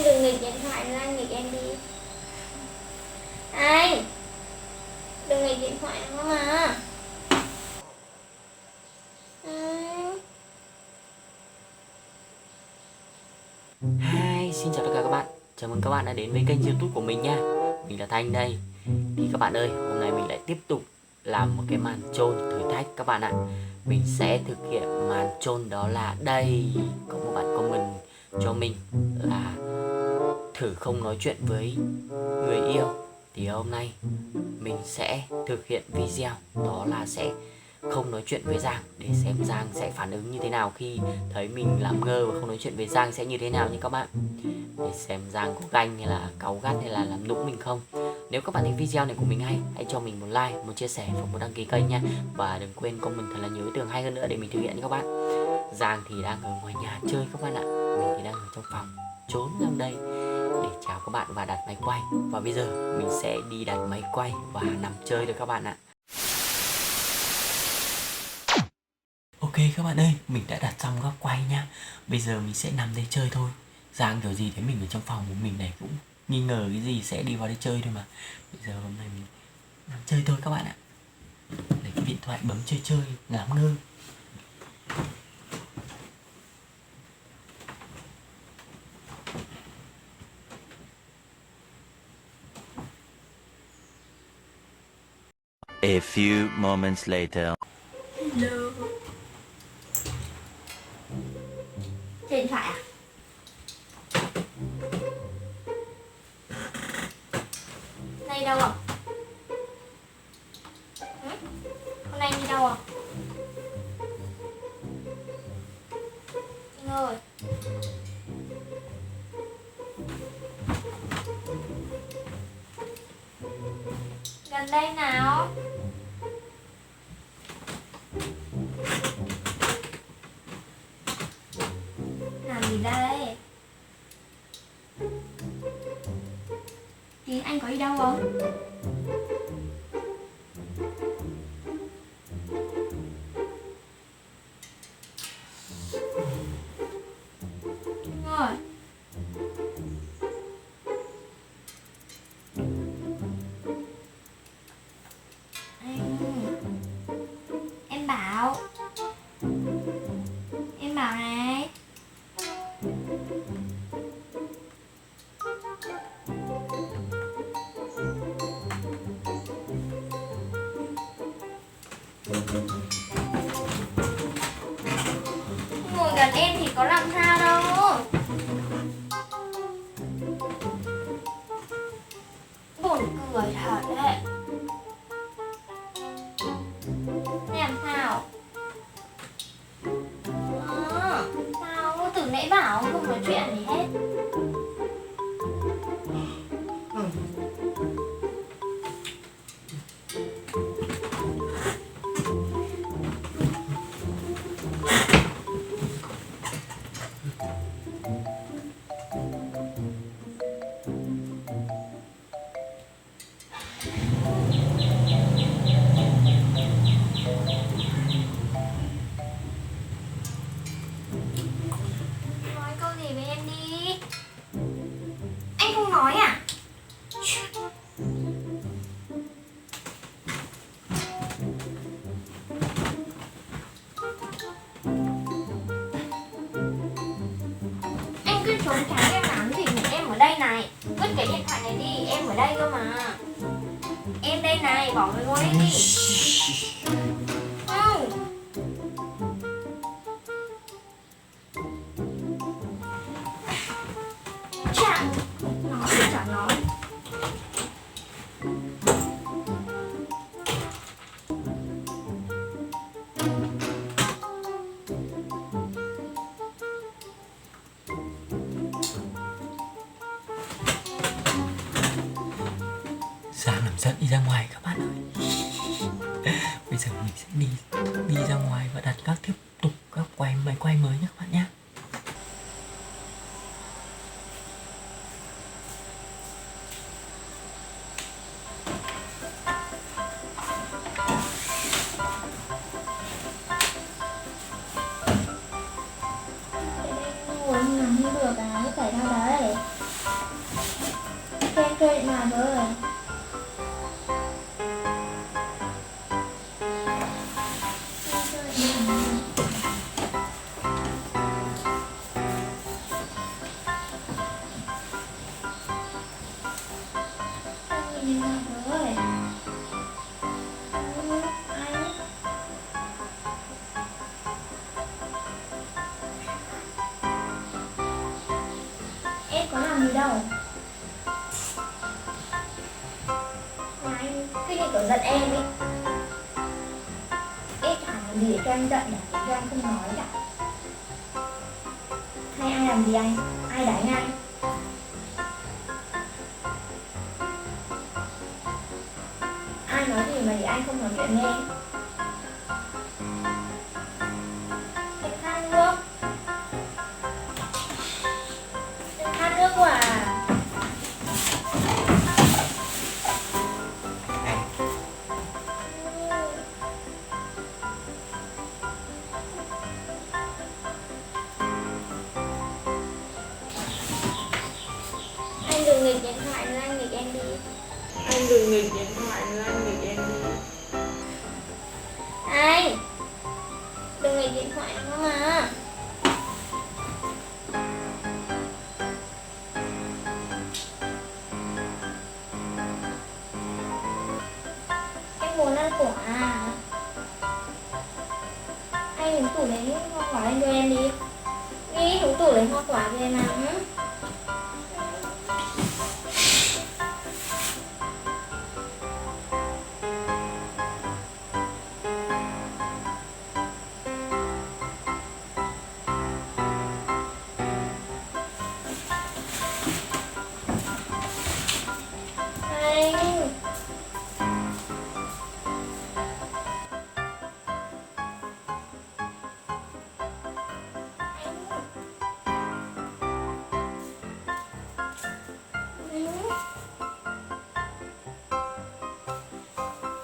Anh đừng nghịch điện thoại nữa, anh nghịch em đi. Anh đừng nghịch điện thoại nữa mà. Hi, xin chào tất cả các bạn. Chào mừng các bạn đã đến với kênh YouTube của mình nha. Mình là Thanh đây. Thì các bạn ơi, hôm nay mình lại tiếp tục làm một cái màn chôn thử thách các bạn ạ. Mình sẽ thực hiện màn chôn đó là đây. Có một bạn comment cho mình là thử không nói chuyện với người yêu. Thì hôm nay mình sẽ thực hiện video đó là sẽ không nói chuyện với Giang, để xem Giang sẽ phản ứng như thế nào khi thấy mình làm ngơ và không nói chuyện với Giang sẽ như thế nào nha các bạn. Để xem Giang có ganh hay là cáu gắt hay là làm nũng mình không. Nếu các bạn thấy video này của mình hay, hãy cho mình một like, một chia sẻ và một đăng ký kênh nha. Và đừng quên comment thật là nhiều ý tưởng hay hơn nữa để mình thực hiện nha các bạn. Giang thì đang ở ngoài nhà chơi các bạn ạ. Mình thì đang ở trong phòng trốn sang đây để chào các bạn và đặt máy quay. Và bây giờ mình sẽ đi đặt máy quay và nằm chơi được các bạn ạ. Ok các bạn ơi, mình đã đặt xong góc quay nha. Bây giờ mình sẽ nằm đây chơi thôi. Giang kiểu gì thấy mình ở trong phòng của mình này cũng nghi ngờ cái gì sẽ đi vào đây chơi thôi mà. Bây giờ hôm nay mình nằm chơi thôi các bạn ạ. Lấy cái điện thoại bấm chơi làm ngơ. A few moments later. Hello. Chơi điện thoại à? Nay đâu à? Hôm nay đi đâu à? Anh ơi. Gần đây nào. Làm gì đây? Thì anh có đi đâu không? Rồi. Em bảo. Em bảo này. Ngồi gần em thì có làm sao đâu. Buồn cười thật đấy. Làm sao? Sao? Từ nãy bảo không nói chuyện gì hết. Nói câu gì với em đi. Anh không nói à? Anh cứ trốn tránh em làm gì? Em ở đây này. Vứt cái điện thoại này đi. Em ở đây cơ mà. Em đây này. Bỏ người ngồi đi. Không. Chẳng nói, chẳng nói. Giang làm giận đi ra ngoài các bạn ơi. Bây giờ mình sẽ đi ra ngoài và đặt tiếp tục các máy quay mới nhé các bạn nhé. Ngồi làm không được à, phải đâu đấy. Nhìn nào rồi. Anh. Em có làm gì đâu. Mà anh cứ như kiểu giận em ấy. Em chả làm gì để cho anh giận cả, để cho anh không nói cả. Hay ai làm gì anh? Ai đánh anh? Ai nói gì mà để anh không nói chuyện nghe? Em khát nước. Em khát nước quá à? Anh đừng nghịch điện thoại nữa, anh nghịch em đi. Anh đừng nghịch điện thoại nữa, anh nghịch em đi. Anh đừng nghịch điện thoại nữa mà. Em muốn ăn quả à? Anh đứng tủ lấy hoa quả anh đưa em đi. Đi đứng tủ lấy hoa quả cho em ăn. Anh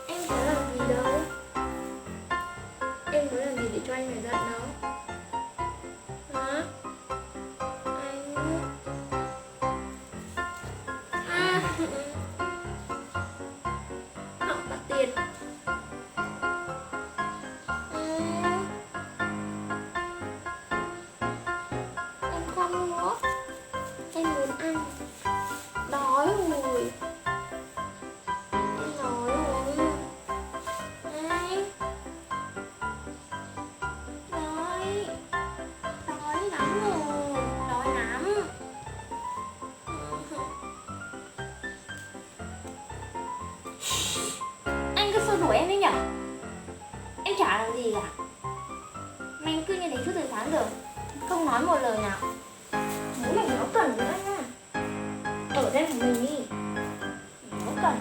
em có làm gì đâu. Em có làm gì để cho anh phải giận đâu. Hả? Anh à, họ bắt tiền. Em không nữa. Em muốn ăn. Đói rồi. Em đói rồi. Anh đói. Đói lắm rồi. Đói lắm. Anh cứ xua đuổi em đấy nhở? Em chả làm gì cả. Mà anh cứ như thế suốt từ sáng giờ, không nói một lời nào. Bố mày nó cần nữa nha. Ở đây của mình đi. Nó cần.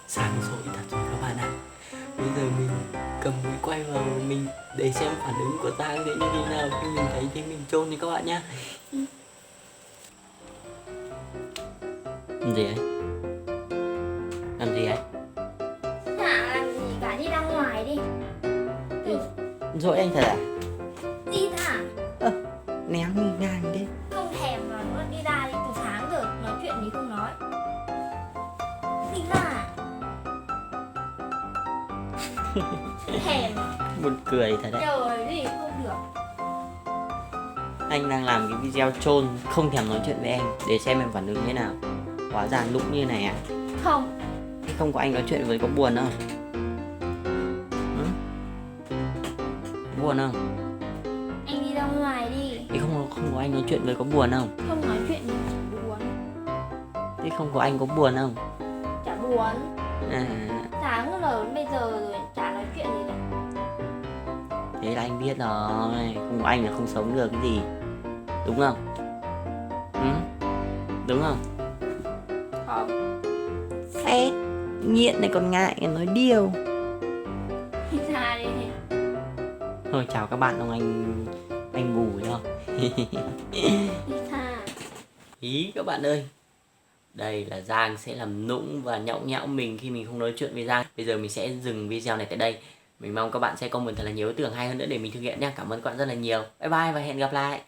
Sáng rồi thật rồi các bạn ạ. Bây giờ mình cầm mũi quay vào mình để xem phản ứng của Giang sẽ như thế nào khi mình thấy thì mình chôn thì các bạn nhá. Làm gì ấy? Làm gì ấy? Chả làm gì cả, đi ra ngoài đi. Dỗi anh thật à? Đi ra. Ném mình ngang thế. Không thèm mà nữa, đi ra đi, từ sáng giờ nói chuyện thì không nói. Đi ra. Thèm. Buồn cười thật đấy. Trời gì không được. Anh đang làm cái video chôn không thèm nói chuyện với em để xem em phản ứng thế nào. Hóa ra lúc như này à? Không. Thế không có anh nói chuyện với có buồn không? Ừ? Buồn không? Anh đi ra ngoài đi. Thế không có anh nói chuyện với có buồn không? Không nói chuyện thì chả buồn. Thế không có anh có buồn không? Chả buồn. À, Sáng giờ đến bây giờ rồi chả nói chuyện gì cả. thế là anh biết rồi. Không có anh là không sống được cái gì. Đúng không? Ừ? Đúng không? Không. Phét. Nghiện này còn ngại nói điêu. Đi ra đi. Thôi chào các bạn, ông anh ngủ rồi. Đi ra. Ý các bạn ơi, đây là Giang sẽ làm nũng và nhõng nhẽo mình khi mình không nói chuyện với Giang. Bây giờ mình sẽ dừng video này tại đây. Mình mong các bạn sẽ comment thật là nhiều ý tưởng hay hơn nữa để mình thực hiện nha. Cảm ơn các bạn rất là nhiều. Bye bye và hẹn gặp lại.